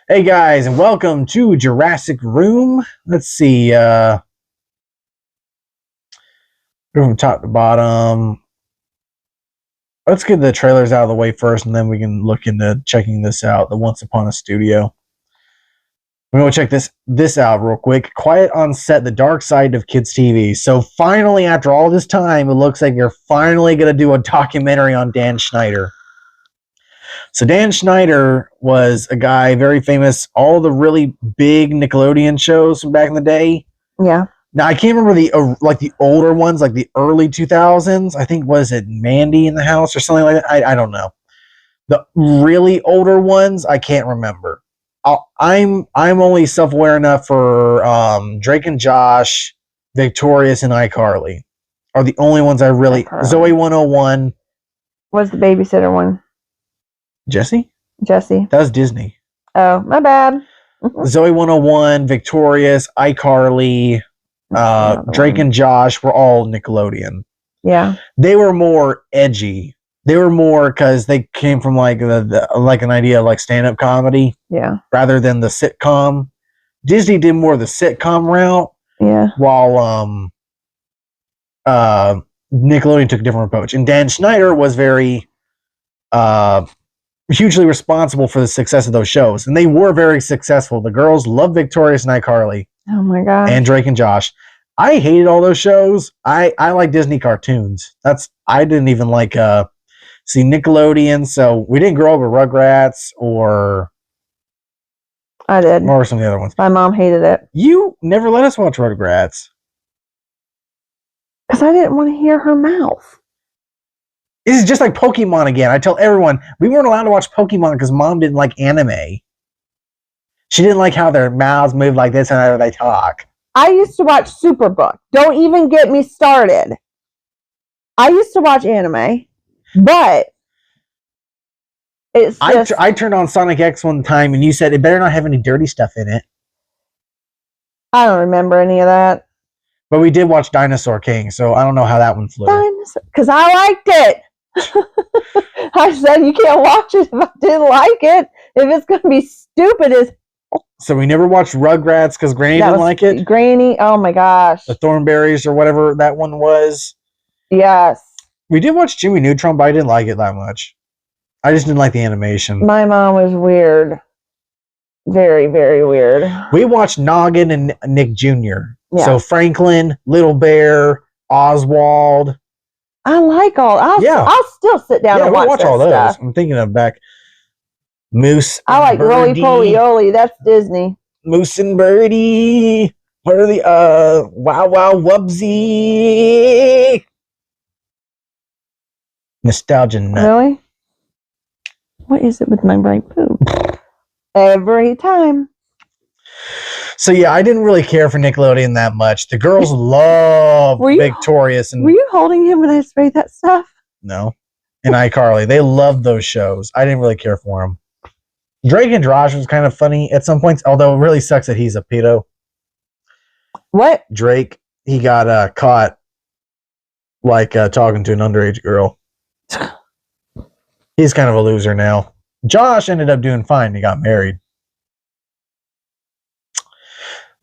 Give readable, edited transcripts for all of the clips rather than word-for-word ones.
Hey guys, and welcome to Jurassic Room. Let's see, from top to bottom. Let's get the trailers out of the way first, and then we can look into checking this out, the Once Upon a Studio. We're going to check this out real quick. Quiet on Set, the Dark Side of Kids TV. So finally, after all this time, it looks like you're finally going to do a documentary on Dan Schneider. So Dan Schneider was a guy very famous, all the really big Nickelodeon shows from back in the day. Yeah. Now I can't remember the older ones, like the early 2000s. I think was it Mandy in the House or something like that. I don't know. The really older ones I can't remember. I'm only self-aware enough for Drake and Josh, Victorious, and iCarly are the only ones I really. iCarly. Zoe 101. What's the babysitter one? Jesse? Jesse. That was Disney. Oh, my bad. Zoe 101, Victorious, iCarly, Drake and Josh were all Nickelodeon. Yeah. They were more edgy. They were more because they came from like like an idea of like stand-up comedy. Yeah. Rather than the sitcom. Disney did more of the sitcom route. Yeah. While Nickelodeon took a different approach. And Dan Schneider was very hugely responsible for the success of those shows, and they were very successful. The girls loved Victorious and iCarly. Oh my god. And Drake and Josh. I hated all those shows. I like Disney cartoons. I didn't even like see Nickelodeon, so we didn't grow up with Rugrats or I did. Or some of the other ones. My mom hated it. You never let us watch Rugrats. Because I didn't want to hear her mouth. This is just like Pokemon again. I tell everyone, we weren't allowed to watch Pokemon because Mom didn't like anime. She didn't like how their mouths move like this and how they talk. I used to watch Superbook. Don't even get me started. I used to watch anime, but it's just... I turned on Sonic X one time and you said it better not have any dirty stuff in it. I don't remember any of that. But we did watch Dinosaur King, so I don't know how that one flew. Because I liked it. I said you can't watch it if I didn't like it. If it's going to be stupid as... So we never watched Rugrats because Granny didn't like it? Granny, oh my gosh. The Thornberrys or whatever that one was. Yes. We did watch Jimmy Neutron, but I didn't like it that much. I just didn't like the animation. My mom was weird. Very, very weird. We watched Noggin and Nick Jr. Yeah. So Franklin, Little Bear, Oswald. I like all. I'll still sit down and watch all those. Stuff. I'm thinking of back. Moose. I like Roly Poly Oly. That's Disney. Moose and Birdie. What are the Wow Wow Wubsy? Nostalgia nut. Really? What is it with my bright poop? Every time. So yeah, I didn't really care for Nickelodeon that much. The girls love Victorious and... Were you holding him when I sprayed that stuff? No. And iCarly. They loved those shows. I didn't really care for them. Drake and Josh was kind of funny at some points, although it really sucks that he's a pedo. What? Drake, he got caught talking to an underage girl. He's kind of a loser now. Josh ended up doing fine. He got married.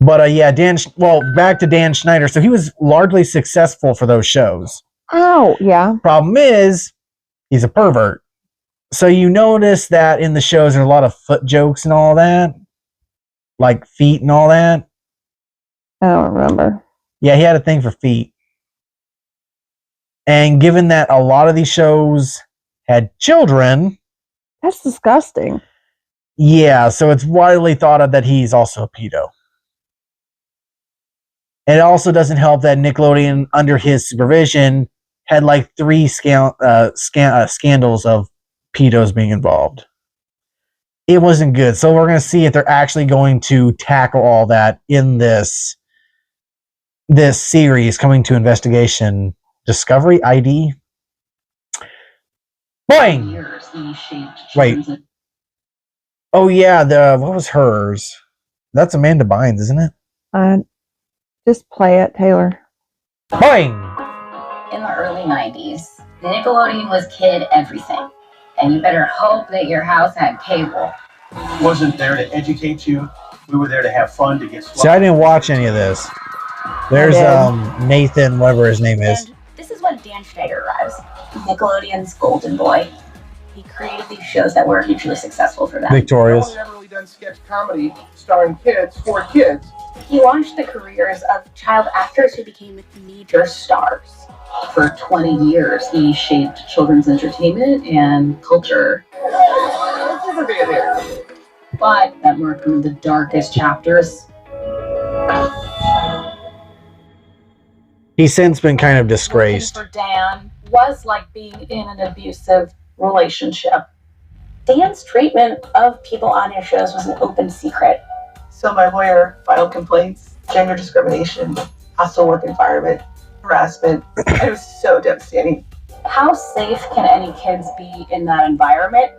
But yeah, back to Dan Schneider. So he was largely successful for those shows. Oh, yeah. Problem is, he's a pervert. So you notice that in the shows there's a lot of foot jokes and all that. Like feet and all that. I don't remember. Yeah, he had a thing for feet. And given that a lot of these shows had children... That's disgusting. Yeah, so it's widely thought of that he's also a pedo. And it also doesn't help that Nickelodeon, under his supervision, had like 3 scandals of pedos being involved. It wasn't good. So we're going to see if they're actually going to tackle all that in this series coming to Investigation Discovery ID. Boing! Wait. Oh yeah, what was hers? That's Amanda Bynes, isn't it? Just play it, Taylor. Boing! In the early 90s, Nickelodeon was kid everything. And you better hope that your house had cable. Wasn't there to educate you. We were there to have fun, to get See, I didn't watch any of this. There's Nathan, whatever his name is. And this is when Dan Schneider arrives, Nickelodeon's golden boy. He created these shows that were hugely successful for them. Victorious. I've never really done sketch comedy starring kids for kids. He launched the careers of child actors who became major stars. For 20 years, he shaped children's entertainment and culture. But that marked one of the darkest chapters. He's since been kind of disgraced. For Dan was like being in an abusive relationship. Dan's treatment of people on his shows was an open secret. So my lawyer filed complaints, gender discrimination, hostile work environment, harassment. It was so devastating. How safe can any kids be in that environment?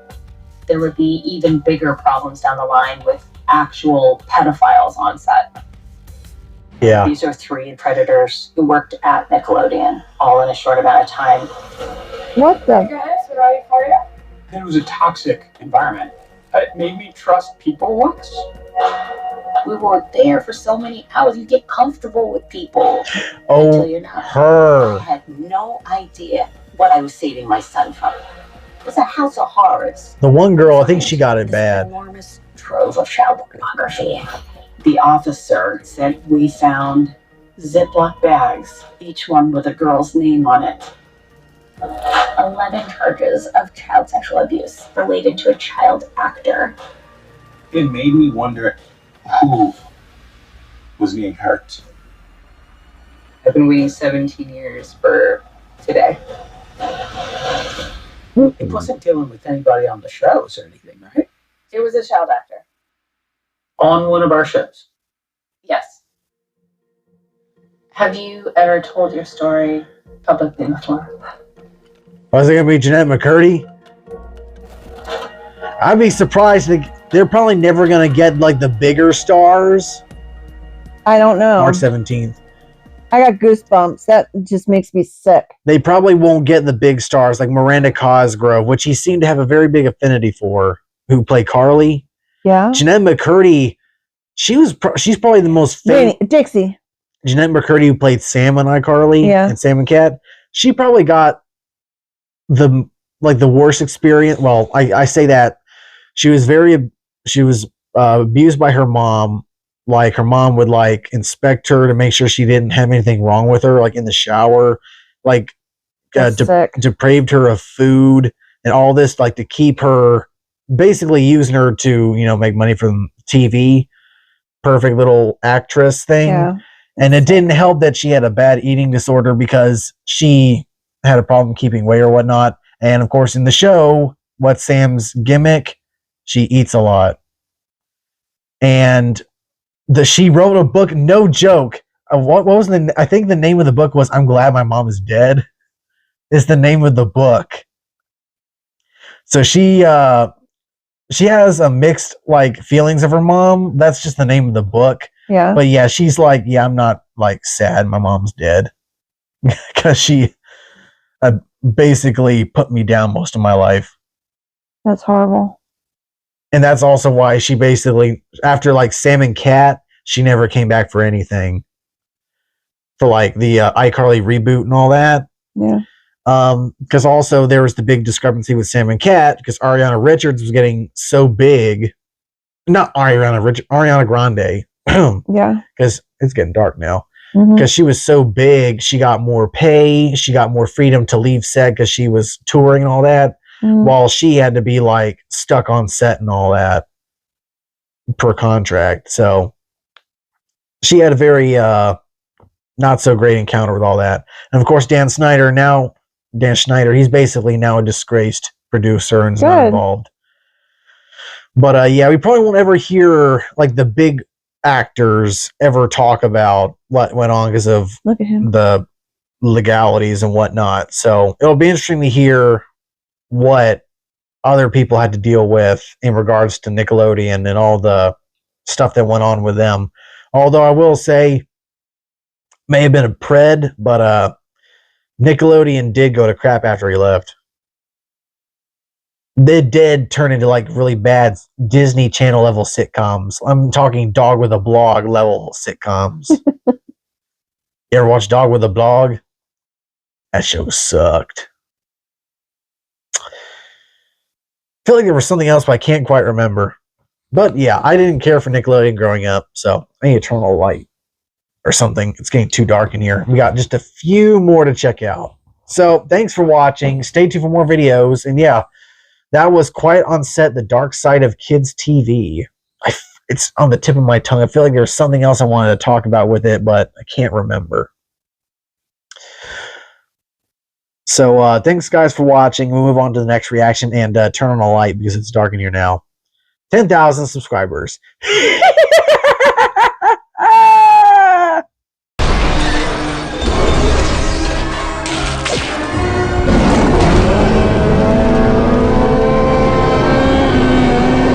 There would be even bigger problems down the line with actual pedophiles on set. Yeah. These are 3 predators who worked at Nickelodeon, all in a short amount of time. What the? It was a toxic environment. It made me trust people less. We were there for so many hours. You get comfortable with people. Oh, Until you're not. her. I had no idea what I was saving my son from. It was a house of horrors. The one girl, I think she got it This bad. enormous trove of child pornography. The officer said we found Ziploc bags, each one with a girl's name on it. 11 charges of child sexual abuse related to a child actor. It made me wonder who was being hurt. I've been waiting 17 years for today. It wasn't dealing with anybody on the shows or anything, right? It was a child actor. On one of our shows. Yes. Have you ever told your story publicly before? Was it going to be Jennette McCurdy? I'd be surprised. They're probably never going to get like the bigger stars. I don't know. March 17th. I got goosebumps. That just makes me sick. They probably won't get the big stars like Miranda Cosgrove, which he seemed to have a very big affinity for, who played Carly. Yeah. Jennette McCurdy, she's probably the most famous. Dixie. Jennette McCurdy, who played Sam on iCarly and Sam and Cat, she probably got the worst experience. Well, I say that she was abused by her mom. Like her mom would like inspect her to make sure she didn't have anything wrong with her, like in the shower, like depraved her of food and all this, like to keep her, basically using her to, make money from TV, perfect little actress thing. Yeah. And it didn't help that she had a bad eating disorder because she had a problem keeping weight or whatnot. And of course, in the show, what's Sam's gimmick? She eats a lot. And she wrote a book, no joke. What was I think the name of the book was I'm Glad My Mom Is Dead. Is the name of the book. So she has a mixed like feelings of her mom. That's just the name of the book. Yeah. But yeah, she's like, yeah, I'm not like sad my mom's dead. Because she basically put me down most of my life. That's horrible. And that's also why she basically, after like Sam and Cat, she never came back for anything. For like the iCarly reboot and all that. Yeah. Because also there was the big discrepancy with Sam and Cat because Ariana Richards was getting so big. Not Ariana Grande. Yeah. Because it's getting dark now. Mhm. Because she was so big, she got more pay. She got more freedom to leave set because she was touring and all that. While she had to be like stuck on set and all that per contract. So she had a very not so great encounter with all that. And of course, Dan Schneider, he's basically now a disgraced producer and is not involved. But yeah, we probably won't ever hear like the big actors ever talk about what went on because of the legalities and whatnot. So it'll be interesting to hear what other people had to deal with in regards to Nickelodeon and all the stuff that went on with them. Although I will say, may have been a pred, but Nickelodeon did go to crap after he left. they did turn into like really bad Disney Channel level sitcoms. I'm talking Dog with a Blog level sitcoms. You ever watch Dog with a Blog? That show sucked. I feel like there was something else, but I can't quite remember. But yeah, I didn't care for Nickelodeon growing up, so I need to turn on a light or something. It's getting too dark in here. We got just a few more to check out. So thanks for watching. Stay tuned for more videos. And yeah, that was Quiet on Set, the dark side of kids TV. It's on the tip of my tongue. I feel like there's something else I wanted to talk about with it, but I can't remember. So thanks guys for watching. We'll move on to the next reaction and turn on a light because it's dark in here now. 10,000 subscribers.